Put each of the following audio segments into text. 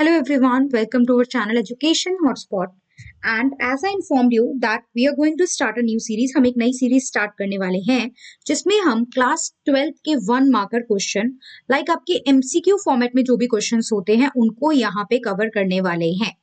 Hello everyone, welcome to our channel Education Hotspot. And as I informed you that we are going to start a new series, हम एक नई series start करने वाले हैं जिसमें हम क्लास 12 के 1 मार्कर क्वेश्चन लाइक आपके एमसीक्यू फॉर्मेट में जो भी क्वेश्चंस होते हैं उनको यहाँ पे कवर करने वाले हैं।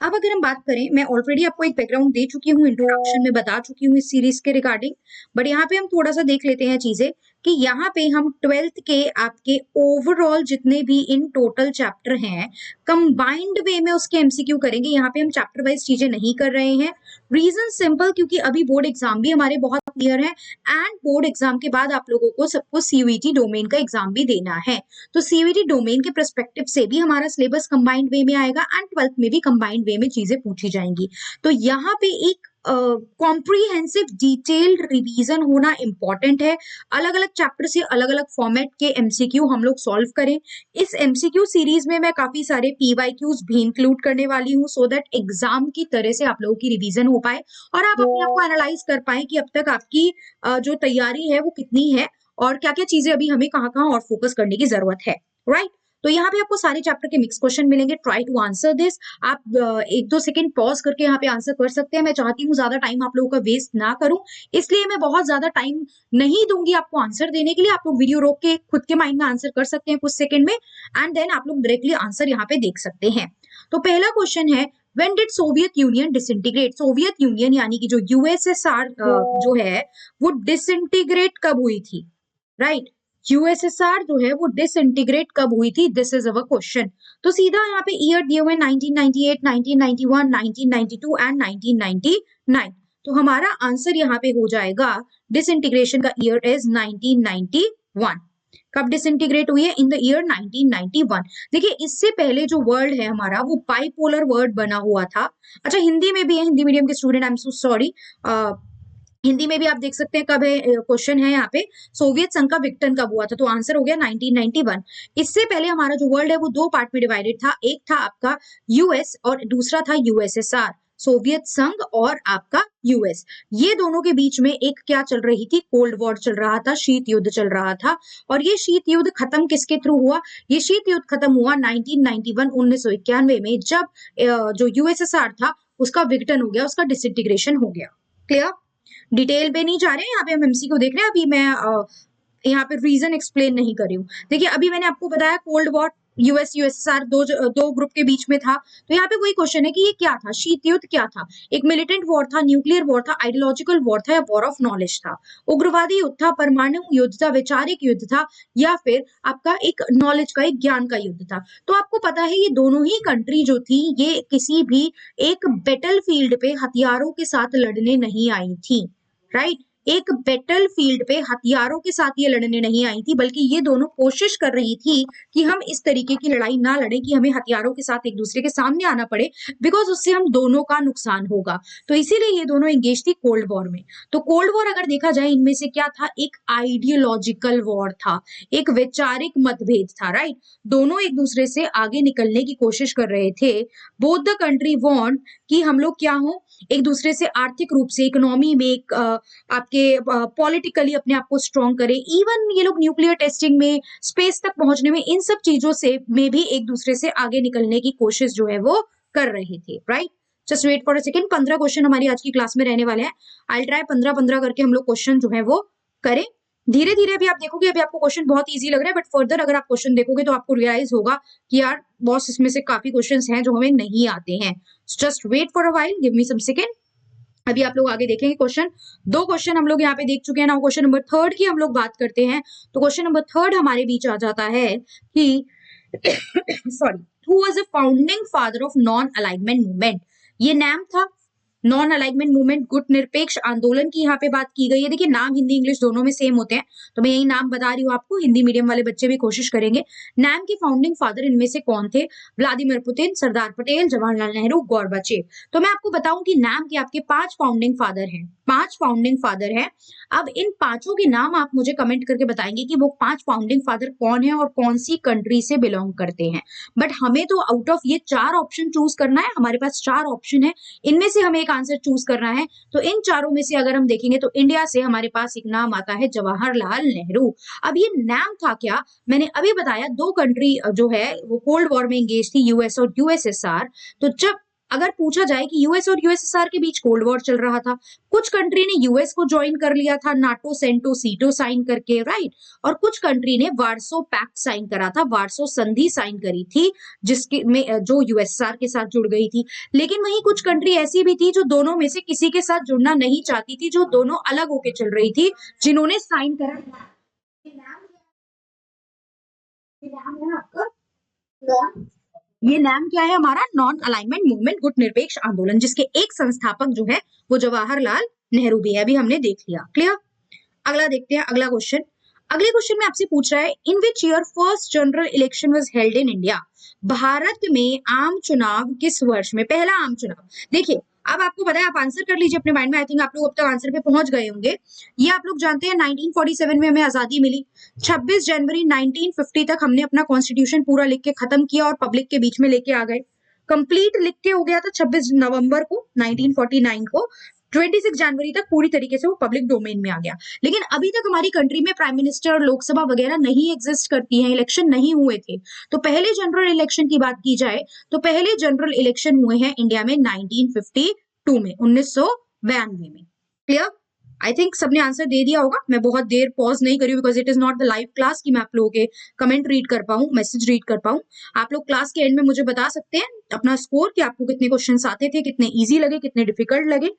अब अगर हम बात करें, मैं ऑलरेडी आपको एक बैकग्राउंड दे चुकी हूँ, इंट्रोडक्शन में बता चुकी हूँ इस सीरीज के रिगार्डिंग, बट यहाँ पे हम थोड़ा सा देख लेते हैं चीजें कि यहाँ पे हम 12th के आपके ओवरऑल जितने भी इन टोटल चैप्टर हैं कंबाइंड वे में उसके एमसीक्यू करेंगे। यहाँ पे हम चैप्टर वाइज चीजें नहीं कर रहे हैं। रीजन सिंपल, क्योंकि अभी बोर्ड एग्जाम भी हमारे बहुत क्लियर है एंड बोर्ड एग्जाम के बाद आप लोगों को सबको सीयूईटी डोमेन का एग्जाम भी देना है, तो सीयूईटी डोमेन के पर्सपेक्टिव से भी हमारा सिलेबस कंबाइंड वे में आएगा एंड 12th में भी कंबाइंड वे में चीजें पूछी जाएंगी। तो यहाँ पे एक कॉम्प्रीहेंसिव डिटेल्ड रिवीजन होना इंपॉर्टेंट है। अलग अलग चैप्टर से अलग अलग फॉर्मेट के एमसीक्यू हम लोग सॉल्व करें। इस एमसीक्यू सीरीज में मैं काफी सारे पीवाईक्यूज भी इंक्लूड करने वाली हूँ सो दैट एग्जाम की तरह से आप लोगों की रिवीजन हो पाए और आप अपने आप को एनालाइज कर पाए कि अब तक आपकी जो तैयारी है वो कितनी है और क्या क्या चीजें अभी हमें कहाँ कहाँ और फोकस करने की जरूरत है, राइट। तो यहाँ पे आपको सारे चैप्टर के मिक्स क्वेश्चन मिलेंगे। Try to answer this. आप 1-2 सेकंड पॉज करके यहाँ पे आंसर कर सकते हैं। मैं चाहती हूँ ज्यादा टाइम आप लोगों का वेस्ट ना करूं, इसलिए मैं बहुत ज्यादा टाइम नहीं दूंगी आपको आंसर देने के लिए। आप लोग वीडियो रोक के खुद के माइंड में आंसर कर सकते हैं कुछ सेकंड में एंड देन आप लोग डायरेक्टली आंसर यहाँ पे देख सकते हैं। तो पहला क्वेश्चन है, When did Soviet union disintegrate? Soviet union यानी कि जो यूएसएसआर जो है वो डिसइंटीग्रेट कब हुई थी, राइट। यूएसएसआर जो है वो डिसइंटीग्रेट कब हुई थी, दिस इज अवर क्वेश्चन। तो सीधा यहाँ पे ईयर दिए हुए 1998, 1991, 1992 एंड 1999। तो हमारा आंसर यहाँ पे हो जाएगा, डिसइंटीग्रेशन का ईयर इज 1991। कब डिसइंटीग्रेट हुई है? In the year 1991। देखिए इससे पहले जो वर्ल्ड है हमारा वो बाइपोलर वर्ल्ड बना हुआ था। अच्छा हिंदी में भी है, हिंदी मीडियम के student, I am so sorry, Hindi में भी आप देख सकते हैं कब है। क्वेश्चन है यहाँ पे, सोवियत संघ का विघटन कब हुआ था, तो आंसर हो गया 1991। इससे पहले हमारा जो वर्ल्ड है वो 2 पार्ट में डिवाइडेड था, एक था आपका यूएस और दूसरा था यूएसएसआर। सोवियत संघ और आपका यूएस, ये दोनों के बीच में एक क्या चल रही थी, कोल्ड वॉर चल रहा था, शीत युद्ध चल रहा था। और ये शीत युद्ध खत्म किसके थ्रू हुआ? ये शीत युद्ध खत्म हुआ 1991 में, जब जो यूएसएसआर था उसका विघटन हो गया, उसका डिसइंटीग्रेशन हो गया। क्लियर? डिटेल पे नहीं जा रहे हैं, यहाँ पे हम एमसीक्यू देख रहे हैं। अभी मैं यहाँ पे रीजन एक्सप्लेन नहीं कर रही हूँ। देखिए अभी मैंने आपको बताया कोल्ड वॉर, यूएस यूएसएसआर दो ग्रुप के बीच में था। तो यहाँ पे वही क्वेश्चन है कि ये क्या था, शीत युद्ध क्या था? एक मिलिटेंट वॉर था, न्यूक्लियर वॉर था, आइडियोलॉजिकल वॉर था या वॉर ऑफ नॉलेज था? उग्रवादी युद्ध था, परमाणु युद्ध था, वैचारिक युद्ध था या फिर आपका एक नॉलेज का, एक ज्ञान का युद्ध था? तो आपको पता है ये दोनों ही कंट्री जो थी ये किसी भी एक बैटल फील्ड पे हथियारों के साथ लड़ने नहीं आई थी, राइट। एक बैटल फील्ड पे हथियारों के साथ ये लड़ने नहीं आई थी, बल्कि ये दोनों कोशिश कर रही थी कि हम इस तरीके की लड़ाई ना लड़े कि हमें हथियारों के साथ एक दूसरे के सामने आना पड़े, बिकॉज उससे हम दोनों का नुकसान होगा। तो इसीलिए ये दोनों एंगेज थी कोल्ड वॉर में। तो कोल्ड वॉर अगर देखा जाए इनमें से क्या था, एक आइडियोलॉजिकल वॉर था, एक वैचारिक मतभेद था, राइट। दोनों एक दूसरे से आगे निकलने की कोशिश कर रहे थे। बोथ द कंट्री वांट कि हम लोग क्या हो, एक दूसरे से आर्थिक रूप से, इकोनॉमी में, आपके पॉलिटिकली अपने आप को स्ट्रॉन्ग करें। इवन ये लोग न्यूक्लियर टेस्टिंग में, स्पेस तक पहुंचने में, इन सब चीजों से में भी एक दूसरे से आगे निकलने की कोशिश जो है वो कर रहे थे, right. Just wait for a second. 15 question हमारी आज की क्लास में रहने वाले हैं। आई ट्राई 15-15 करके हम लोग क्वेश्चन जो है वो करें। धीरे धीरे भी आप देखोगे, अभी आपको क्वेश्चन बहुत इजी लग रहा है, बट फर्दर अगर आप क्वेश्चन देखोगे तो आपको रियलाइज होगा कि यार बॉस इसमें से काफी क्वेश्चंस हैं जो हमें नहीं आते हैं। Just wait for a while, give me some second. अभी आप लोग आगे देखेंगे क्वेश्चन। 2 क्वेश्चन हम लोग यहाँ पे देख चुके हैं ना। क्वेश्चन नंबर 3 की हम लोग बात करते हैं। तो क्वेश्चन नंबर 3 हमारे बीच आ जाता है कि sorry, who was the founding father of non alignment movement? ये नाम था नॉन अलाइनमेंट मूवमेंट, गुट निरपेक्ष आंदोलन की यहाँ पे बात की गई है। देखिए नाम हिंदी इंग्लिश दोनों में सेम होते हैं, तो मैं यही नाम बता रही हूँ आपको। हिंदी मीडियम वाले बच्चे भी कोशिश करेंगे। नाम के फाउंडिंग फादर इनमें से कौन थे? Vladimir Putin, Sardar Patel, Jawaharlal Nehru, Gorbachev. तो मैं आपको बताऊं कि नाम के आपके 5 फाउंडिंग फादर हैं, 5 फाउंडिंग फादर हैं। अब इन 5 के नाम आप मुझे कमेंट करके बताएंगे कि वो 5 फाउंडिंग फादर कौन है और कौन सी कंट्री से बिलोंग करते हैं। बट हमें तो आउट ऑफ ये 4 ऑप्शन चूज करना है। हमारे पास 4 ऑप्शन है, इनमें से हमें एक आंसर चूज करना है। तो इन चारों में से अगर हम देखेंगे तो इंडिया से हमारे पास एक नाम आता है जवाहरलाल नेहरू। अब ये नाम था क्या, मैंने अभी बताया दो कंट्री जो है वो कोल्ड वॉर में एंगेज थी, यूएस और यूएसएसआर। तो जब अगर पूछा जाए कि यूएस और यूएसएसआर के बीच कोल्ड वॉर चल रहा था, कुछ कंट्री ने यूएस को ज्वाइन कर लिया था नाटो सेंटो सीटो साइन करके, राइट, और कुछ कंट्री ने वार्सो पैक्ट साइन करा था, वार्सो संधि साइन करी थी, जिसके में जो यूएसएसआर के साथ जुड़ गई थी। लेकिन वहीं कुछ कंट्री ऐसी भी थी जो दोनों में से किसी के साथ जुड़ना नहीं चाहती थी, जो दोनों अलग होके चल रही थी, जिन्होंने साइन करा। ये नाम क्या है हमारा, नॉन अलाइनमेंट मूवमेंट, गुटनिरपेक्ष आंदोलन, जिसके एक संस्थापक जो है वो जवाहरलाल नेहरू भी है, अभी हमने देख लिया। क्लियर। अगला देखते हैं, अगला क्वेश्चन। अगले क्वेश्चन में आपसे पूछ रहा है in which year first general election was held in India. Bharat में आम चुनाव किस वर्ष में, पहला आम चुनाव। देखिए अब आपको पता है, आप आंसर कर लीजिए अपने माइंड में, आई थिंक आप लोग अब तक आंसर पे पहुंच गए होंगे। ये आप लोग जानते हैं 1947 में हमें आजादी मिली, 26 जनवरी 1950 तक हमने अपना कॉन्स्टिट्यूशन पूरा लिख के खत्म किया और पब्लिक के बीच में लेके आ गए। कंप्लीट लिख के हो गया था 26 नवंबर को 1949 को, 26 जनवरी तक पूरी तरीके से वो पब्लिक डोमेन में आ गया। लेकिन अभी तक हमारी कंट्री में प्राइम मिनिस्टर, लोकसभा वगैरह नहीं एग्जिस्ट करती हैं, इलेक्शन नहीं हुए थे। तो पहले जनरल इलेक्शन की बात की जाए तो पहले जनरल इलेक्शन हुए हैं इंडिया में 1952 में, 1992 में। क्लियर। आई थिंक सबने आंसर दे दिया होगा। मैं बहुत देर पॉज नहीं करी because it is not the live class कि मैं आप लोगों के कमेंट रीड कर पाऊं, मैसेज रीड कर पाऊं। आप लोग क्लास के एंड में मुझे बता सकते हैं अपना स्कोर कि आपको कितने क्वेश्चन आते थे, कितने इजी लगे, कितने डिफिकल्ट लगे।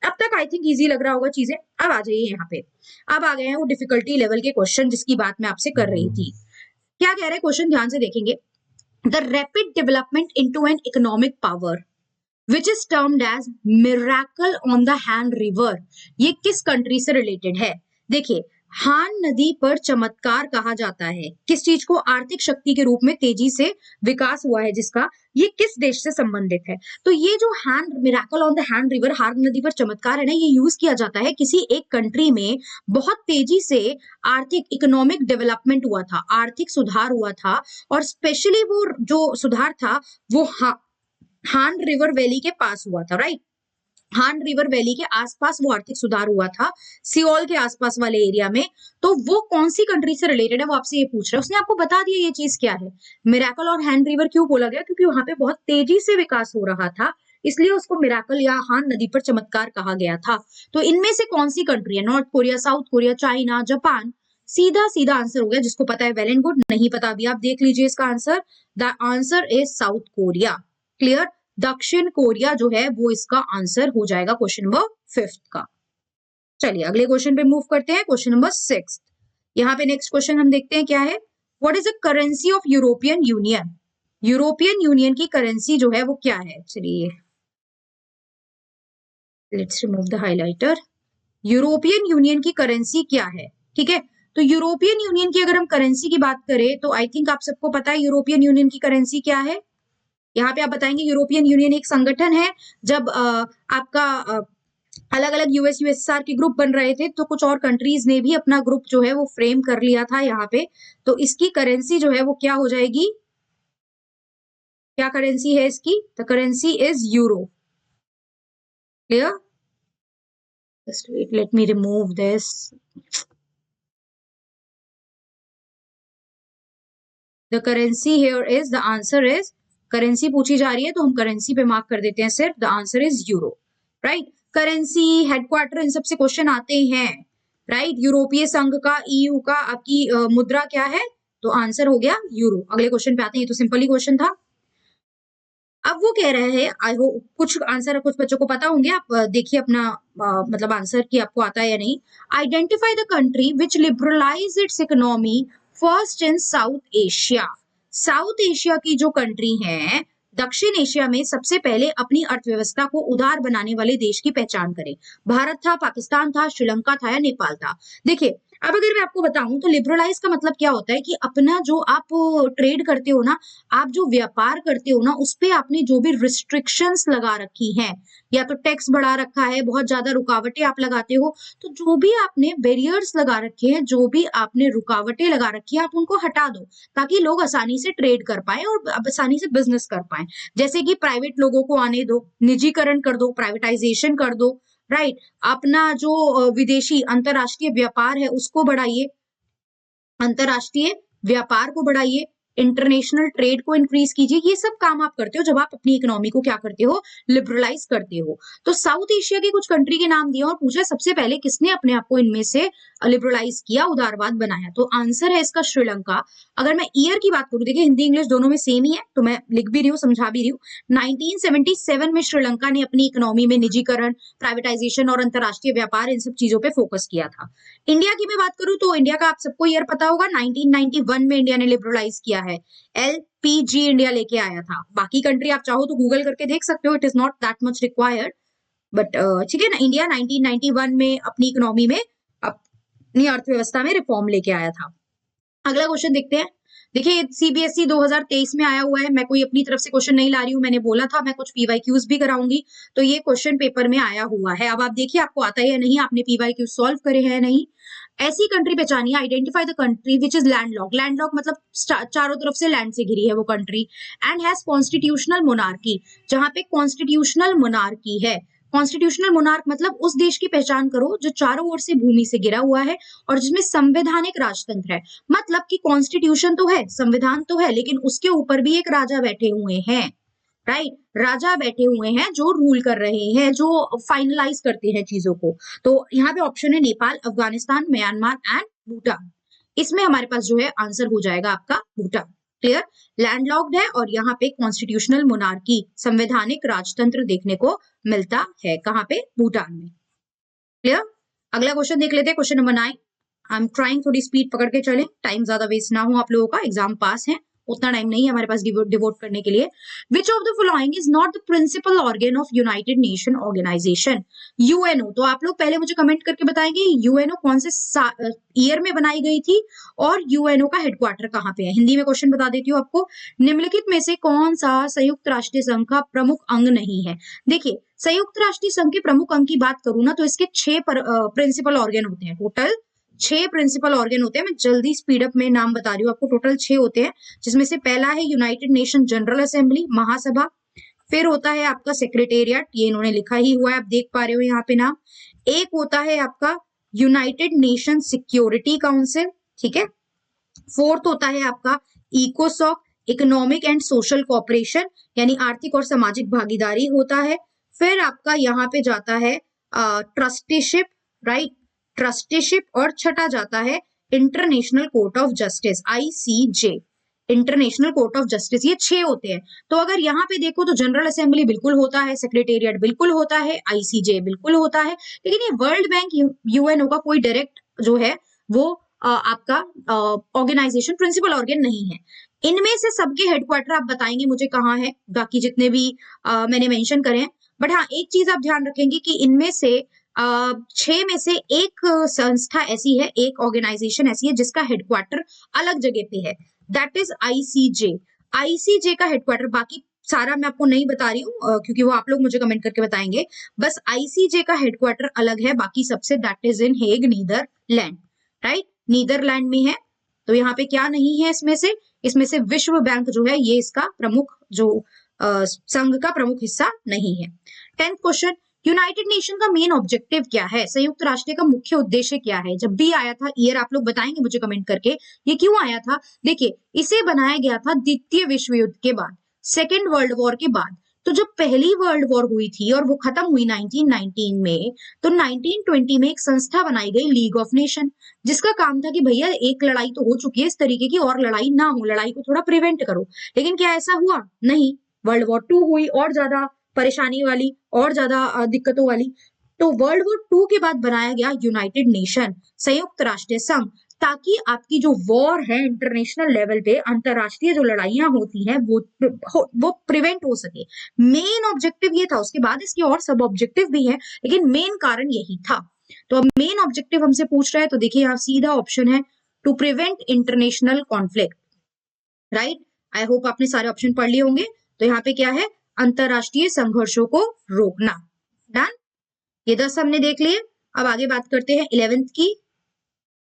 अब तक आई थिंक इजी लग रहा होगा चीजें। अब आ जाइए यहाँ पे, अब आ गए हैं वो डिफिकल्टी लेवल के क्वेश्चन जिसकी बात मैं आपसे कर रही थी। क्या कह रहे हैं क्वेश्चन, ध्यान से देखेंगे। The rapid development into an economic power which is termed as miracle on the Han river, ये किस कंट्री से रिलेटेड है। देखिए हान नदी पर चमत्कार कहा जाता है किस चीज को, आर्थिक शक्ति के रूप में तेजी से विकास हुआ है जिसका, ये किस देश से संबंधित है। तो ये जो Han miracle on the Han river, Han नदी पर चमत्कार है ना, ये यूज किया जाता है किसी एक कंट्री में बहुत तेजी से आर्थिक इकोनॉमिक डेवलपमेंट हुआ था, आर्थिक सुधार हुआ था, और स्पेशली वो जो सुधार था वो हान रिवर वैली के पास हुआ था, राइट। हान रिवर वैली के आसपास वो आर्थिक सुधार हुआ था, सियोल के आसपास वाले एरिया में। तो वो कौन सी कंट्री से रिलेटेड है वो आपसे ये पूछ रहा है। उसने आपको बता दिया ये चीज क्या है। मिराकल और हान रिवर क्यों बोला गया, क्योंकि वहां पे बहुत तेजी से विकास हो रहा था, इसलिए उसको मिराकल या हान नदी पर चमत्कार कहा गया था। तो इनमें से कौन सी कंट्री है, north Korea, south Korea, China, Japan. सीधा सीधा आंसर हो गया, जिसको पता है वेल एंड गुड, नहीं पता अभी आप देख लीजिए इसका answer. The answer is south Korea. Clear. दक्षिण कोरिया जो है वो इसका आंसर हो जाएगा क्वेश्चन नंबर 5 का। चलिए अगले क्वेश्चन पे मूव करते हैं, क्वेश्चन नंबर 6। यहाँ पे नेक्स्ट क्वेश्चन हम देखते हैं क्या है। What is the currency of European union, European union की करेंसी जो है वो क्या है। चलिए let's remove the highlighter. European union की करेंसी क्या है, ठीक है। तो यूरोपियन यूनियन की अगर हम करेंसी की बात करें तो आई थिंक आप सबको पता है यूरोपियन यूनियन की करेंसी क्या है। यहाँ पे आप बताएंगे यूरोपियन यूनियन एक संगठन है, जब आपका अलग अलग यूएस यूएसएसआर के ग्रुप बन रहे थे तो कुछ और कंट्रीज ने भी अपना ग्रुप जो है वो फ्रेम कर लिया था यहाँ पे। तो इसकी करेंसी जो है वो क्या हो जाएगी, क्या करेंसी है इसकी, the currency is euro. Clear. Just wait, let me remove this. The currency here is, the answer is, currency पूछी जा रही है तो हम करेंसी पे मार्क कर देते हैं सिर्फ, the answer is euro, right. Currency, headquarter, इन सबसे क्वेश्चन आते हैं, राइट। यूरोपीय संघ का, ईयू का आपकी मुद्रा क्या है, तो आंसर हो गया यूरो। अगले क्वेश्चन पे आते हैं, ये तो सिंपल ही क्वेश्चन था। अब वो कह रहे हैं, आई होप कुछ आंसर कुछ बच्चों को पता होंगे, आप देखिए अपना मतलब आंसर कि आपको आता है या नहीं। Identify the country which liberalise it's economy first in south Asia. South Asia की जो कंट्री है, दक्षिण एशिया में सबसे पहले अपनी अर्थव्यवस्था को उदार बनाने वाले देश की पहचान करें। भारत था, पाकिस्तान था, श्रीलंका था या नेपाल था। देखिए अब अगर मैं आपको बताऊं तो लिबरलाइज का मतलब क्या होता है कि अपना जो आप ट्रेड करते हो ना, आप जो व्यापार करते हो ना, उस पे आपने जो भी रिस्ट्रिक्शंस लगा रखी हैं, या तो टैक्स बढ़ा रखा है, बहुत ज्यादा रुकावटें आप लगाते हो, तो जो भी आपने बैरियर्स लगा रखे हैं, जो भी आपने रुकावटें लगा रखी है, आप उनको हटा दो, ताकि लोग आसानी से ट्रेड कर पाए और आसानी से बिजनेस कर पाए। जैसे कि प्राइवेट लोगों को आने दो, निजीकरण कर दो, प्राइवेटाइजेशन कर दो, राइट। अपना जो विदेशी अंतरराष्ट्रीय व्यापार है उसको बढ़ाइए, अंतरराष्ट्रीय व्यापार को बढ़ाइए, इंटरनेशनल ट्रेड को इंक्रीज कीजिए। ये सब काम आप करते हो जब आप अपनी इकोनॉमी को क्या करते हो, लिबरलाइज करते हो। तो साउथ एशिया की कुछ कंट्री के नाम दिए और पूछा सबसे पहले किसने अपने आप को इनमें से लिबरलाइज किया, उदारवाद बनाया, तो आंसर है इसका श्रीलंका। अगर मैं ईयर की बात करूं, देखिए हिंदी इंग्लिश दोनों में सेम ही है, तो मैं लिख भी रही हूँ, समझा भी रही हूँ। 1977 में श्रीलंका ने अपनी इकोनॉमी में निजीकरण, प्राइवेटाइजेशन और अंतरराष्ट्रीय व्यापार, इन सब चीजों पर फोकस किया था। इंडिया की मैं बात करूं तो इंडिया का आप सबको ईयर पता होगा, 1991 में इंडिया ने लिबरलाइज किया है, एलपीजी इंडिया लेके आया था। बाकी कंट्री आप चाहो तो गूगल करके देख सकते हो, it is not that much required, but ठीक है ना। इंडिया 1991 में अपनी इकोनॉमी में, अपनी अर्थव्यवस्था में रिफॉर्म लेके आया था। अगला क्वेश्चन देखते हैं। देखिए सीबीएसई 2023 में आया हुआ है, मैं कोई अपनी तरफ से क्वेश्चन नहीं ला रही हूँ, मैंने बोला था मैं कुछ पीवाईक्यूज भी कराऊंगी, तो ये क्वेश्चन पेपर में आया हुआ है। अब आप देखिए आपको आता है या नहीं, आपने पीवाईक्यू सॉल्व करे हैं या नहीं। ऐसी कंट्री पहचानिए, identify the country which is landlock. Landlock मतलब चारों तरफ से लैंड से घिरी है वो country, and has constitutional monarchy, जहां पे कॉन्स्टिट्यूशनल मोनार्की है। कॉन्स्टिट्यूशनल मोनार्क मतलब उस देश की पहचान करो जो चारों ओर से भूमि से घिरा हुआ है और जिसमें संवैधानिक राजतंत्र है। मतलब कि कॉन्स्टिट्यूशन तो है, संविधान तो है, लेकिन उसके ऊपर भी एक राजा बैठे हुए हैं, राइट। राजा बैठे हुए हैं जो रूल कर रहे हैं, जो फाइनलाइज करते हैं चीजों को। तो यहाँ पे ऑप्शन है नेपाल, अफगानिस्तान, म्यांमार एंड भूटान। इसमें हमारे पास जो है आंसर हो जाएगा आपका भूटान। क्लियर। लैंडलॉक्ड है और यहाँ पे कॉन्स्टिट्यूशनल मोनार्की, संवैधानिक राजतंत्र देखने को मिलता है, कहाँ पे, भूटान में। क्लियर। अगला क्वेश्चन देख लेते हैं, question number 9। I am trying थोड़ी स्पीड पकड़ के चले, टाइम ज्यादा वेस्ट ना हो आप लोगों का, एग्जाम पास है, उतना टाइम नहीं है हमारे पास डिवोट करने के लिए। Which of the following is not the principal organ of United Nation organisation, UNO. तो आप लोग पहले मुझे कमेंट करके बताएंगे यूएनओ कौन से ईयर में बनाई गई थी और यूएनओ का हेडक्वार्टर कहाँ पे है। हिंदी में क्वेश्चन बता देती हूँ आपको, निम्नलिखित में से कौन सा संयुक्त राष्ट्र संघ का प्रमुख अंग नहीं है। देखिए संयुक्त राष्ट्र संघ के प्रमुख अंग की बात करूं ना, तो इसके 6 प्रिंसिपल ऑर्गन होते हैं, टोटल 6 प्रिंसिपल ऑर्गन होते हैं। मैं जल्दी स्पीड अप में नाम बता रही हूँ आपको, टोटल 6 होते हैं, जिसमें से पहला है यूनाइटेड नेशन जनरल असेंबली, महासभा। फिर होता है आपका सेक्रेटेरिएट, ये इन्होंने लिखा ही हुआ है, आप देख पा रहे हो यहाँ पे नाम। एक होता है आपका यूनाइटेड नेशन सिक्योरिटी काउंसिल, ठीक है। फोर्थ होता है आपका इकोसॉक, इकोनॉमिक एंड सोशल कोऑपरेशन, यानी आर्थिक और सामाजिक भागीदारी होता है। फिर आपका यहाँ पे जाता है ट्रस्टीशिप, राइट, ट्रस्टीशिप। और छठा जाता है international court of justice, ICJ, international court of justice. ये 6 होते हैं। तो अगर यहाँ पे देखो तो जनरल असेंबली बिल्कुल होता है, सेक्रेटेरिएट बिल्कुल होता है, आईसीजे बिल्कुल होता है, लेकिन ये वर्ल्ड बैंक, यूएनओ का कोई डायरेक्ट जो है वो आपका ऑर्गेनाइजेशन प्रिंसिपल ऑर्गन नहीं है। इनमें से सबके हेडक्वार्टर आप बताएंगे मुझे कहाँ है, बाकी जितने भी मैंने मेंशन करे हैं। बट हाँ एक चीज आप ध्यान रखेंगे कि इनमें से 6 में से एक संस्था ऐसी है, एक ऑर्गेनाइजेशन ऐसी है जिसका हेडक्वार्टर अलग जगह पे है, दैट इज आईसीजे। आईसीजे का हेडक्वार्टर, बाकी सारा मैं आपको नहीं बता रही हूँ क्योंकि वो आप लोग मुझे कमेंट करके बताएंगे। बस आईसीजे का हेडक्वार्टर अलग है, बाकी सबसे that is in Hague, Netherland, right, Netherland में है। तो यहाँ पे क्या नहीं है इसमें से विश्व बैंक जो है ये इसका प्रमुख जो संघ का प्रमुख हिस्सा नहीं है। 10th क्वेश्चन, यूनाइटेड नेशन का मेन ऑब्जेक्टिव क्या है, संयुक्त राष्ट्र का मुख्य उद्देश्य क्या है। जब भी आया था ईयर आप लोग बताएंगे मुझे कमेंट करके, ये क्यों आया था। देखिए इसे बनाया गया था द्वितीय विश्व युद्ध के बाद, सेकेंड वर्ल्ड वॉर के बाद। तो जब पहली वर्ल्ड वॉर हुई थी और वो खत्म हुई 1919 में, तो 1920 में एक संस्था बनाई गई, लीग ऑफ नेशन, जिसका काम था कि भैया एक लड़ाई तो हो चुकी है, इस तरीके की और लड़ाई ना हो, लड़ाई को थोड़ा प्रिवेंट करो। लेकिन क्या ऐसा हुआ, नहीं, वर्ल्ड वॉर 2 हुई, और ज्यादा परेशानी वाली, और ज्यादा दिक्कतों वाली। तो वर्ल्ड वॉर 2 के बाद बनाया गया यूनाइटेड नेशन, संयुक्त राष्ट्र संघ, ताकि आपकी जो वॉर है इंटरनेशनल लेवल पे, अंतरराष्ट्रीय जो लड़ाइयां होती हैं वो प्रिवेंट हो सके। मेन ऑब्जेक्टिव ये था, उसके बाद इसके और सब ऑब्जेक्टिव भी है, लेकिन मेन कारण यही था। तो अब मेन ऑब्जेक्टिव हमसे पूछ रहा है, तो देखिए यहाँ सीधा ऑप्शन है to prevent international conflict, right. I hope आपने सारे ऑप्शन पढ़ लिए होंगे। तो यहाँ पे क्या है, अंतरराष्ट्रीय संघर्षों को रोकना। डन, ये 10 हमने देख लिए। अब आगे बात करते हैं 11th की।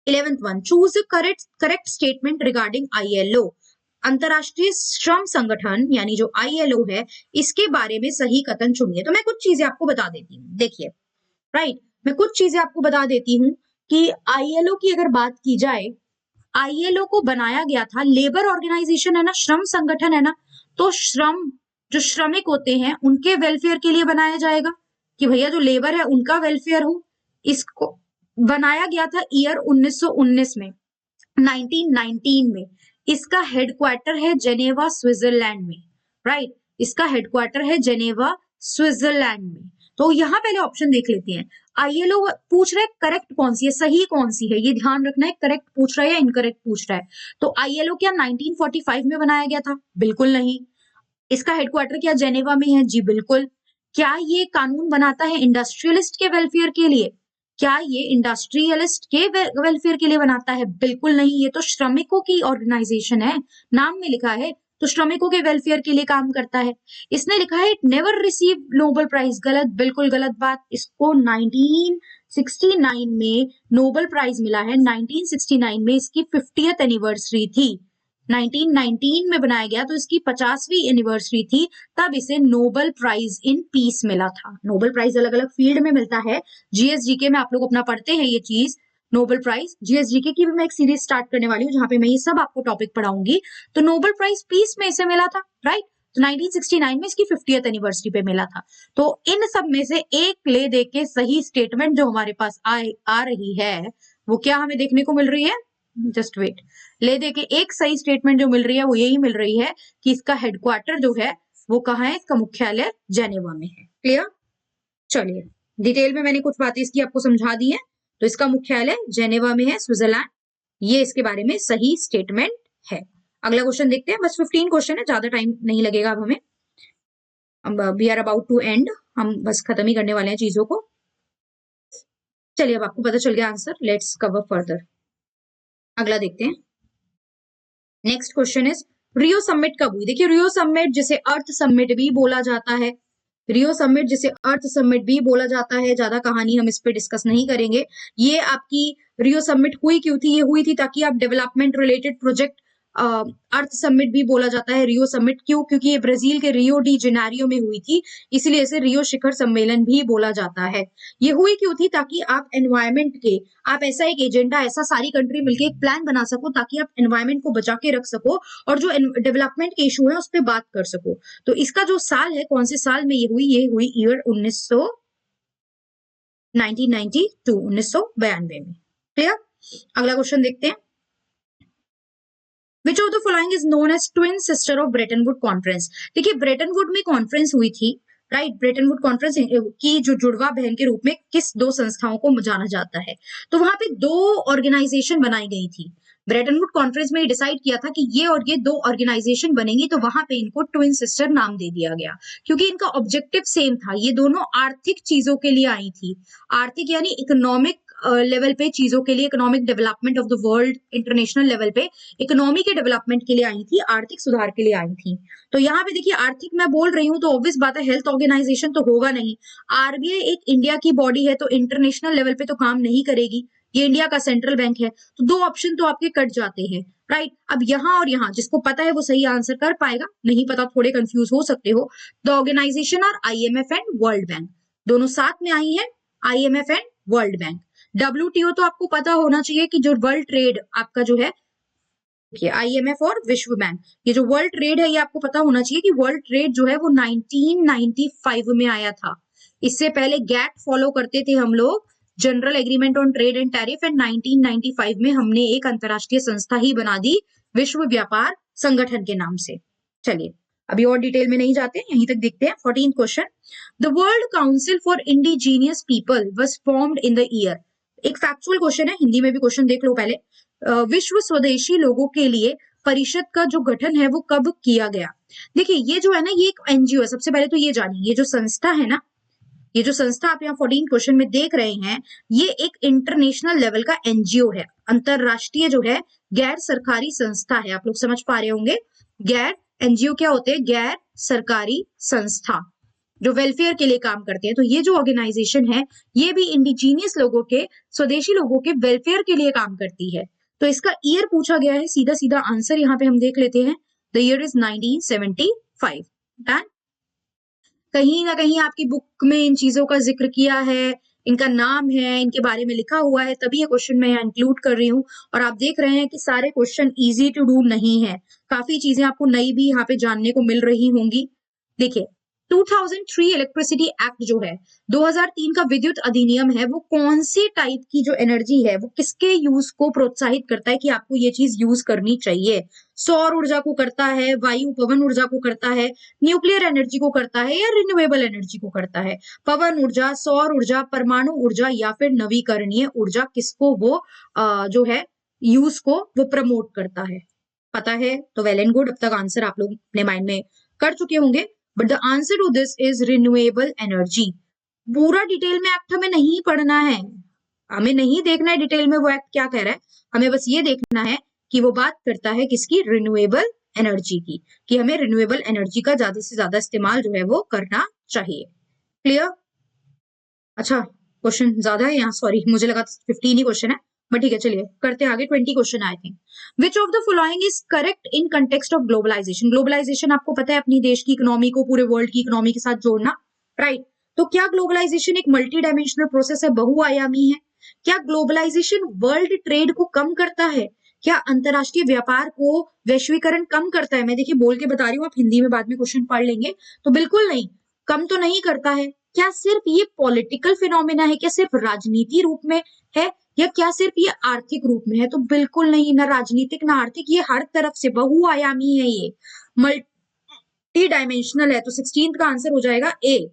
11th one, choose correct statement regarding ILO। अंतरराष्ट्रीय श्रम संगठन यानी जो ILO है, इसके बारे में सही कथन चुनिए। तो मैं कुछ चीजें आपको बता देती हूँ, देखिए, राइट, मैं कुछ चीजें आपको बता देती हूँ कि ILO की अगर बात की जाए, ILO को बनाया गया था, लेबर ऑर्गेनाइजेशन है ना, श्रम संगठन है ना, तो श्रम, जो श्रमिक होते हैं उनके वेलफेयर के लिए बनाया जाएगा कि भैया जो लेबर है उनका वेलफेयर हो। इसको बनाया गया था ईयर 1919 में, 1919 में। इसका हेडक्वार्टर है जेनेवा स्विट्जरलैंड में, राइट, इसका हेडक्वार्टर है जेनेवा स्विट्जरलैंड में। तो यहाँ पहले ऑप्शन देख लेते हैं। ILO पूछ रहा है करेक्ट कौन सी है, सही कौन सी है, ये ध्यान रखना है, करेक्ट पूछ रहा है या इनकरेक्ट पूछ रहा है। तो ILO क्या 1945 में बनाया गया था? बिल्कुल नहीं। इसका हेडक्वार्टर क्या जेनेवा में है? जी बिल्कुल। क्या ये कानून बनाता है इंडस्ट्रियलिस्ट के वेलफेयर के लिए? क्या ये इंडस्ट्रियलिस्ट के वेलफेयर के लिए बनाता है? बिल्कुल नहीं, ये तो श्रमिकों की ऑर्गेनाइजेशन है, नाम में लिखा है, तो श्रमिकों के वेलफेयर के लिए काम करता है। इसने लिखा है it never receive Nobel prize, गलत, बिल्कुल गलत बात। इसको 1969 में नोबेल प्राइज मिला है। 1969 में इसकी 50th एनिवर्सरी थी। 1919 में बनाया गया तो इसकी 50वीं एनिवर्सरी थी, तब इसे नोबेल प्राइज इन पीस मिला था। नोबेल प्राइज अलग अलग फील्ड में मिलता है। GSGK में आप लोग अपना पढ़ते हैं ये चीज, नोबेल प्राइज। GSGK की भी मैं एक सीरीज स्टार्ट करने वाली हूँ जहां पे मैं ये सब आपको टॉपिक पढ़ाऊंगी। तो नोबेल प्राइज पीस में इसे मिला था, राइट। तो 1969 में इसकी 50th एनिवर्सरी पे मिला था। तो इन सब में से एक ले दे के सही स्टेटमेंट जो हमारे पास आ रही है, वो क्या हमें देखने को मिल रही है, जस्ट वेट, ले दे के एक सही स्टेटमेंट जो मिल रही है वो यही मिल रही है कि इसका हेडक्वार्टर जो है वो कहाँ है, इसका मुख्यालय जेनेवा में है। क्लियर? चलिए, डिटेल में मैंने कुछ बातें इसकी आपको समझा दी है। तो इसका मुख्यालय जेनेवा में है, स्विट्जरलैंड। ये इसके बारे में सही स्टेटमेंट है। अगला क्वेश्चन देखते हैं। बस 15 क्वेश्चन है, ज्यादा टाइम नहीं लगेगा अब हमें। We are about to end, हम बस खत्म ही करने वाले हैं चीजों को। चलिए, अब आपको पता चल गया आंसर, लेट्स कवर फर्दर। अगला देखते हैं। Next question is Rio summit कब हुई? देखिए, रियो समिट जिसे अर्थ समिट भी बोला जाता है, रियो समिट जिसे अर्थ समिट भी बोला जाता है, ज्यादा कहानी हम इस पे डिस्कस नहीं करेंगे। ये आपकी रियो समिट हुई क्यों थी? ये हुई थी ताकि आप डेवलपमेंट रिलेटेड प्रोजेक्ट, अर्थ समिट भी बोला जाता है रियो समिट। क्यों? क्योंकि ये ब्राजील के रियो डी जेनेरियो में हुई थी, इसलिए इसे रियो शिखर सम्मेलन भी बोला जाता है। ये हुई क्यों थी? ताकि आप एनवायरमेंट के, आप ऐसा एक एजेंडा, ऐसा सारी कंट्री मिलकर एक प्लान बना सको ताकि आप एनवायरमेंट को बचा के रख सको और जो डेवलपमेंट के इशू है उस पर बात कर सको। तो इसका जो साल है, कौन से साल में ये हुई ईयर 1992 में। क्लियर? अगला क्वेश्चन देखते हैं। Which of the following is known as twin sister of Bretton Woods Conference? देखिए, ब्रेटन वुड में कॉन्फ्रेंस हुई थी, राइट। ब्रेटन वुड कॉन्फ्रेंस की जो जुड़वा बहन के रूप में किस दो संस्थाओं को जाना जाता है? तो वहां पे दो ऑर्गेनाइजेशन बनाई गई थी। ब्रेटन वुड कॉन्फ्रेंस में डिसाइड किया था कि ये और ये दो ऑर्गेनाइजेशन बनेंगी, तो वहां पे इनको ट्विन सिस्टर नाम दे दिया गया क्योंकि इनका ऑब्जेक्टिव सेम था। ये दोनों आर्थिक चीजों के लिए आई थी, आर्थिक यानी इकोनॉमिक लेवल पे चीजों के लिए, economic development of the world, international level पे इकोनॉमी के डेवलपमेंट के लिए आई थी, आर्थिक सुधार के लिए आई थी। तो यहाँ पे देखिए, आर्थिक मैं बोल रही हूँ तो ऑब्वियस बात है हेल्थ ऑर्गेनाइजेशन तो होगा नहीं। RBI एक इंडिया की बॉडी है तो इंटरनेशनल लेवल पे तो काम नहीं करेगी, ये इंडिया का सेंट्रल बैंक है। तो दो ऑप्शन तो आपके कट जाते हैं, राइट। अब यहाँ और यहाँ जिसको पता है वो सही आंसर कर पाएगा, नहीं पता थोड़े कंफ्यूज हो सकते हो। The organisation are IMF and World Bank, दोनों साथ में आई है, IMF and World Bank. WTO तो आपको पता होना चाहिए कि जो वर्ल्ड ट्रेड आपका जो है, IMF और विश्व बैंक, ये जो वर्ल्ड ट्रेड है ये आपको पता होना चाहिए कि वर्ल्ड ट्रेड जो है वो 1995 में आया था। इससे पहले गैट फॉलो करते थे हम लोग, general agreement on trade and tariff, and 1995 में हमने एक अंतरराष्ट्रीय संस्था ही बना दी विश्व व्यापार संगठन के नाम से। चलिए, अभी और डिटेल में नहीं जाते, यहीं तक देखते हैं। 14th question, the world council for indigenous people was formed in the year. एक फैक्चुअल क्वेश्चन है, हिंदी में भी क्वेश्चन देख लो पहले। विश्व स्वदेशी लोगों के लिए परिषद का जो गठन है वो कब किया गया? देखिए, ये जो है ना, ये एक NGO है। सबसे पहले तो ये जानिए, ये जो संस्था है ना, ये जो संस्था आप यहाँ 14 क्वेश्चन में देख रहे हैं, ये एक इंटरनेशनल लेवल का एनजीओ है, अंतरराष्ट्रीय जो है गैर सरकारी संस्था है। आप लोग समझ पा रहे होंगे, गैर एनजीओ क्या होते हैं? गैर सरकारी संस्था जो वेलफेयर के लिए काम करते हैं। तो ये जो ऑर्गेनाइजेशन है, ये भी इंडिजीनियस लोगों के, स्वदेशी लोगों के वेलफेयर के लिए काम करती है। तो इसका ईयर पूछा गया है, सीधा सीधा आंसर यहाँ पे हम देख लेते हैं। The year is 1975। डन। कहीं ना कहीं आपकी बुक में इन चीजों का जिक्र किया है, इनका नाम है, इनके बारे में लिखा हुआ है, तभी ये क्वेश्चन मैं यहाँ इंक्लूड कर रही हूँ। और आप देख रहे हैं कि सारे क्वेश्चन इजी टू डू नहीं है, काफी चीजें आपको नई भी यहाँ पे जानने को मिल रही होंगी। देखिए 2003 इलेक्ट्रिसिटी एक्ट जो है, 2003 का विद्युत अधिनियम है, वो कौन सी टाइप की जो एनर्जी है, वो किसके यूज को प्रोत्साहित करता है कि आपको ये चीज यूज करनी चाहिए? सौर ऊर्जा को करता है, वायु पवन ऊर्जा को करता है, न्यूक्लियर एनर्जी को करता है, या रिन्यूएबल एनर्जी को करता है? पवन ऊर्जा, सौर ऊर्जा, परमाणु ऊर्जा या फिर नवीकरणीय ऊर्जा, किसको वो जो है यूज को वो प्रमोट करता है? पता है तो वेल एंड गुड, अब तक आंसर आप लोग अपने माइंड में कर चुके होंगे। But the answer to this is renewable energy. पूरा डिटेल में एक्ट हमें नहीं पढ़ना है, हमें नहीं देखना है डिटेल में वो एक्ट क्या कह रहा है, हमें बस ये देखना है कि वो बात करता है किसकी? रिन्यूएबल एनर्जी की, कि हमें रिन्यूएबल एनर्जी का ज्यादा से ज्यादा इस्तेमाल जो है वो करना चाहिए। क्लियर? अच्छा, क्वेश्चन ज्यादा है यहाँ, सॉरी, मुझे लगा 15 ही क्वेश्चन है, बट ठीक है, चलिए करते हैं आगे। 20 question I think. Which of the following is correct in context of globalisation? Globalisation आपको पता है, अपनी देश की इकोनॉमी को पूरे वर्ल्ड की इकोनॉमी के साथ जोड़ना, राइट? तो क्या ग्लोबलाइजेशन एक मल्टी डायमेंशनल प्रोसेस है, बहुआयामी है? क्या ग्लोबलाइजेशन वर्ल्ड ट्रेड को कम करता है? क्या अंतरराष्ट्रीय व्यापार को वैश्वीकरण कम करता है? मैं देखिए बोल के बता रही हूँ, आप हिंदी में बाद में क्वेश्चन पढ़ लेंगे। तो बिल्कुल नहीं, कम तो नहीं करता है। क्या सिर्फ ये पॉलिटिकल फिनोमेना है? क्या सिर्फ राजनीति रूप में है? या क्या सिर्फ ये आर्थिक रूप में है? तो बिल्कुल नहीं, ना राजनीतिक ना आर्थिक, ये हर तरफ से बहुआयामी है, ये मल्टी डायमेंशनल है। तो 16 का आंसर हो जाएगा ए,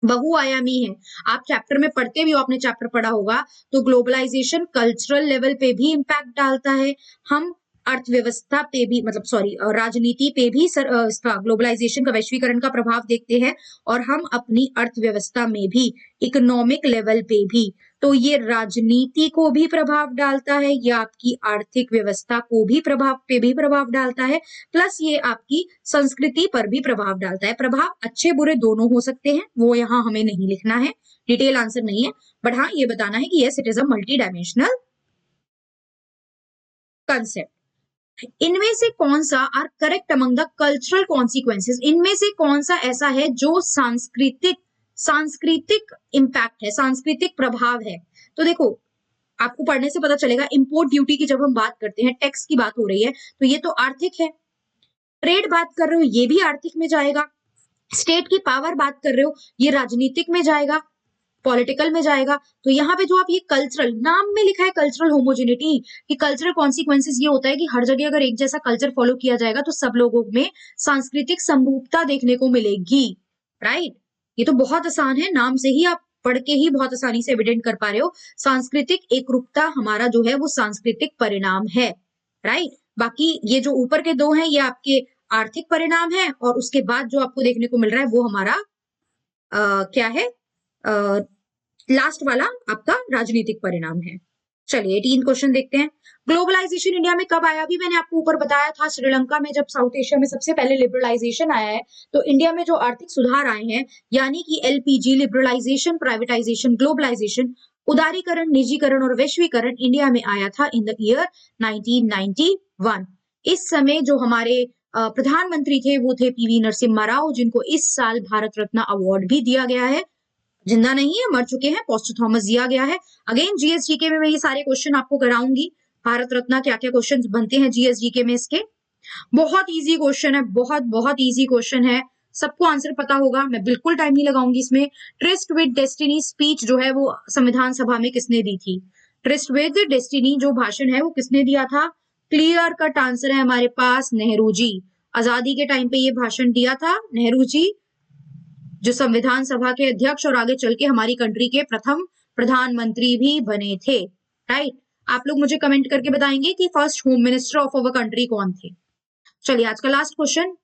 बहुआयामी है। आप चैप्टर में पढ़ते भी हो, आपने चैप्टर पढ़ा होगा, तो ग्लोबलाइजेशन कल्चरल लेवल पे भी इम्पैक्ट डालता है, हम अर्थव्यवस्था पे भी, मतलब सॉरी, राजनीति पे भी इसका ग्लोबलाइजेशन का, वैश्वीकरण का प्रभाव देखते हैं, और हम अपनी अर्थव्यवस्था में भी, इकोनॉमिक लेवल पे भी। तो ये राजनीति को भी प्रभाव डालता है, ये आपकी आर्थिक व्यवस्था को भी प्रभाव डालता है, प्लस ये आपकी संस्कृति पर भी प्रभाव डालता है। प्रभाव अच्छे बुरे दोनों हो सकते हैं, वो यहाँ हमें नहीं लिखना है, डिटेल आंसर नहीं है, बट हाँ ये बताना है कि yes it is a multi dimensional concept. इनमें से कौन सा are correct among the cultural consequences? इनमें से कौन सा ऐसा है जो सांस्कृतिक इंपैक्ट है, सांस्कृतिक प्रभाव है? तो देखो, आपको पढ़ने से पता चलेगा, इंपोर्ट ड्यूटी की जब हम बात करते हैं, टैक्स की बात हो रही है, तो ये तो आर्थिक है। ट्रेड बात कर रहे हो, ये भी आर्थिक में जाएगा। स्टेट की पावर बात कर रहे हो, ये राजनीतिक में जाएगा, पॉलिटिकल में जाएगा। तो यहाँ पे जो आप ये कल्चरल, नाम में लिखा है कल्चरल होमोजेनिटी, कि कल्चरल कॉन्सिक्वेंसेस ये होता है कि हर जगह अगर एक जैसा कल्चर फॉलो किया जाएगा तो सब लोगों में सांस्कृतिक समरूपता देखने को मिलेगी, राइट? ये तो बहुत आसान है, नाम से ही आप पढ़ के ही बहुत आसानी से एविडेंट कर पा रहे हो। सांस्कृतिक एकरूपता हमारा जो है वो सांस्कृतिक परिणाम है, राइट? बाकी ये जो ऊपर के दो हैं ये आपके आर्थिक परिणाम है, और उसके बाद जो आपको देखने को मिल रहा है वो हमारा क्या है, लास्ट वाला आपका राजनीतिक परिणाम है। चलिए 18 क्वेश्चन देखते हैं। ग्लोबलाइजेशन इंडिया में कब आया? अभी मैंने आपको ऊपर बताया था, श्रीलंका में जब साउथ एशिया में सबसे पहले लिबरलाइजेशन आया है, तो इंडिया में जो आर्थिक सुधार आए हैं, यानी कि एलपीजी, लिबरलाइजेशन, प्राइवेटाइजेशन, ग्लोबलाइजेशन, उदारीकरण, निजीकरण और वैश्वीकरण, इंडिया में आया था इन द ईयर 1991। इस समय जो हमारे प्रधानमंत्री थे वो थे पीवी नरसिम्हा राव, जिनको इस साल भारत रत्न अवार्ड भी दिया गया है। जिंदा नहीं है, मर चुके हैं, पोस्टथॉमस दिया गया है। अगेन जीएसजीके में मैं ये सारे क्वेश्चन आपको कराऊंगी, भारत रत्न क्या क्या क्वेश्चन बनते हैं जीएसजीके में इसके। बहुत इजी क्वेश्चन है, बहुत बहुत इजी क्वेश्चन है, सबको आंसर पता होगा, मैं बिल्कुल टाइम नहीं लगाऊंगी इसमें। ट्रिस्ट विद डेस्टिनी स्पीच जो है वो संविधान सभा में किसने दी थी? ट्रिस्ट विद डेस्टिनी जो भाषण है वो किसने दिया था? क्लियर कट आंसर है हमारे पास, नेहरू जी। आजादी के टाइम पे ये भाषण दिया था नेहरू जी, जो संविधान सभा के अध्यक्ष और आगे चल के हमारी कंट्री के प्रथम प्रधानमंत्री भी बने थे, राइट? आप लोग मुझे कमेंट करके बताएंगे कि first home minister of our country कौन थे। चलिए आज का last question,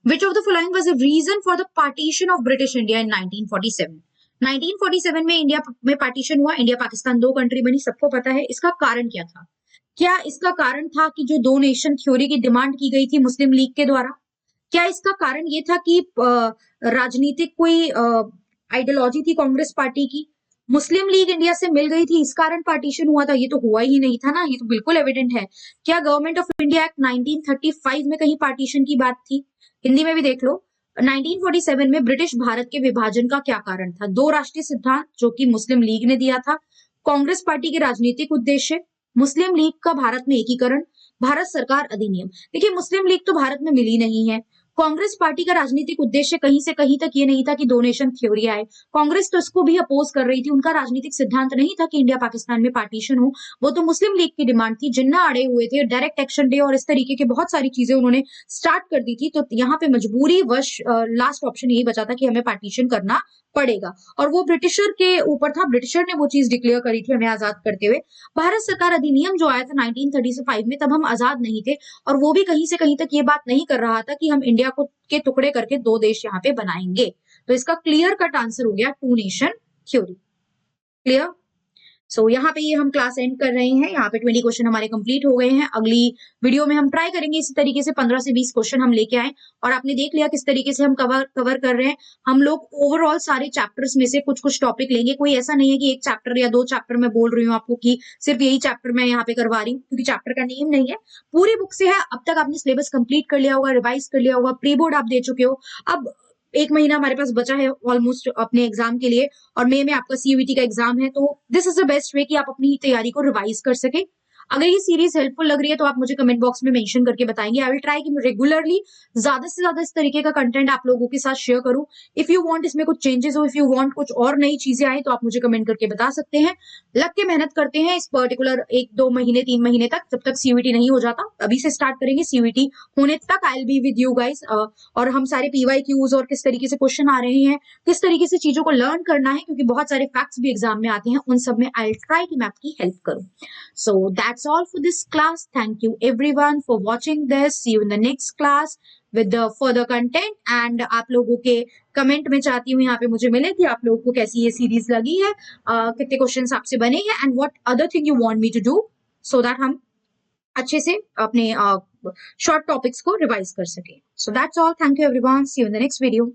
Which of the following was the reason for the partition of British India in 1947? 1947 में इंडिया में पार्टीशन हुआ, इंडिया पाकिस्तान 2 कंट्री बनी, सबको पता है। इसका कारण क्या था? क्या इसका कारण था कि जो 2 नेशन थ्योरी की डिमांड की गई थी मुस्लिम लीग के द्वारा? क्या इसका कारण ये था कि राजनीतिक कोई आइडियोलॉजी थी कांग्रेस पार्टी की? मुस्लिम लीग इंडिया से मिल गई थी, इस कारण पार्टीशन हुआ था? ये तो हुआ ही नहीं था ना, ये तो बिल्कुल एविडेंट है। क्या गवर्नमेंट ऑफ इंडिया एक्ट 1935 में कहीं पार्टीशन की बात थी? हिंदी में भी देख लो। 1947 में ब्रिटिश भारत के विभाजन का क्या कारण था? 2 राष्ट्रीय सिद्धांत जो कि मुस्लिम लीग ने दिया था, कांग्रेस पार्टी के राजनीतिक उद्देश्य, मुस्लिम लीग का भारत में एकीकरण, भारत सरकार अधिनियम। देखिए, मुस्लिम लीग तो भारत में मिली नहीं है। कांग्रेस पार्टी का राजनीतिक उद्देश्य कहीं से कहीं तक ये नहीं था कि 2 नेशन थ्योरी आए। कांग्रेस तो इसको भी अपोज कर रही थी, उनका राजनीतिक सिद्धांत नहीं था कि इंडिया पाकिस्तान में पार्टीशन हो। वो तो मुस्लिम लीग की डिमांड थी, जिन्ना अड़े हुए थे, डायरेक्ट एक्शन डे और इस तरीके के बहुत सारी चीजें उन्होंने स्टार्ट कर दी थी। तो यहाँ पे मजबूरी वश लास्ट ऑप्शन यही बचा था कि हमें पार्टीशन करना पड़ेगा, और वो ब्रिटिशर के ऊपर था। ब्रिटिशर ने वो चीज डिक्लेयर करी थी हमें आजाद करते हुए। भारत सरकार अधिनियम जो आया था 1935 में, तब हम आजाद नहीं थे, और वो भी कहीं से कहीं तक ये बात नहीं कर रहा था कि हम इंडिया को के टुकड़े करके 2 देश यहाँ पे बनाएंगे। तो इसका क्लियर कट आंसर हो गया 2 नेशन थ्योरी। क्लियर? सो यहाँ पे ये हम क्लास एंड कर रहे हैं। यहाँ पे 20 क्वेश्चन हमारे कंप्लीट हो गए हैं। अगली वीडियो में हम ट्राई करेंगे इसी तरीके से 15 से 20 क्वेश्चन हम लेके आए। और आपने देख लिया किस तरीके से हम कवर कर रहे हैं। हम लोग ओवरऑल सारे चैप्टर्स में से कुछ कुछ टॉपिक लेंगे। कोई ऐसा नहीं है कि एक चैप्टर या 2 चैप्टर में बोल रही हूँ आपको कि सिर्फ यही चैप्टर मैं यहाँ पे करवा रही हूँ, क्योंकि चैप्टर का नेम नहीं है, पूरी बुक से है। अब तक आपने सिलेबस कंप्लीट कर लिया होगा, रिवाइज कर लिया होगा, प्री बोर्ड आप दे चुके हो। अब 1 महीना हमारे पास बचा है ऑलमोस्ट अपने एग्जाम के लिए, और मई में आपका सीयूईटी का एग्जाम है। तो this is the best way कि आप अपनी तैयारी को रिवाइज कर सके। अगर ये सीरीज हेल्पफुल लग रही है तो आप मुझे कमेंट बॉक्स में मेंशन करके बताएंगे। आई विल ट्राई कि रेगुलरली ज्यादा से ज्यादा इस तरीके का कंटेंट आप लोगों के साथ शेयर करूं। इफ यू वांट इसमें कुछ चेंजेस हो, इफ यू वांट कुछ और नई चीजें आए, तो आप मुझे कमेंट करके बता सकते हैं। लग के मेहनत करते हैं इस पर्टिकुलर 1-2 महीने 3 महीने तक, जब तक सीयूईटी नहीं हो जाता। अभी से स्टार्ट करेंगे, सीयूईटी होने तक I will be with you guys. और हम सारे पीवाईक्यूज और किस तरीके से क्वेश्चन आ रहे हैं, किस तरीके से चीजों को लर्न करना है, क्योंकि बहुत सारे फैक्ट्स भी एग्जाम में आते हैं, उन सब में आई विल ट्राई कि मैं आपकी हेल्प करूं। So that's all for this class. Thank you everyone for watching this. See you in the next class with the further content. And आप लोगों के कमेंट में चाहती हूँ यहाँ पे मुझे मिले कि आप लोगों को कैसी ये सीरीज लगी है, कितने क्वेश्चंस आपसे बने हैं, and what other thing you want me to do, so that हम अच्छे से अपने शॉर्ट टॉपिक्स को रिवाइज कर सके। So that's all. Thank you everyone. See you in the next video.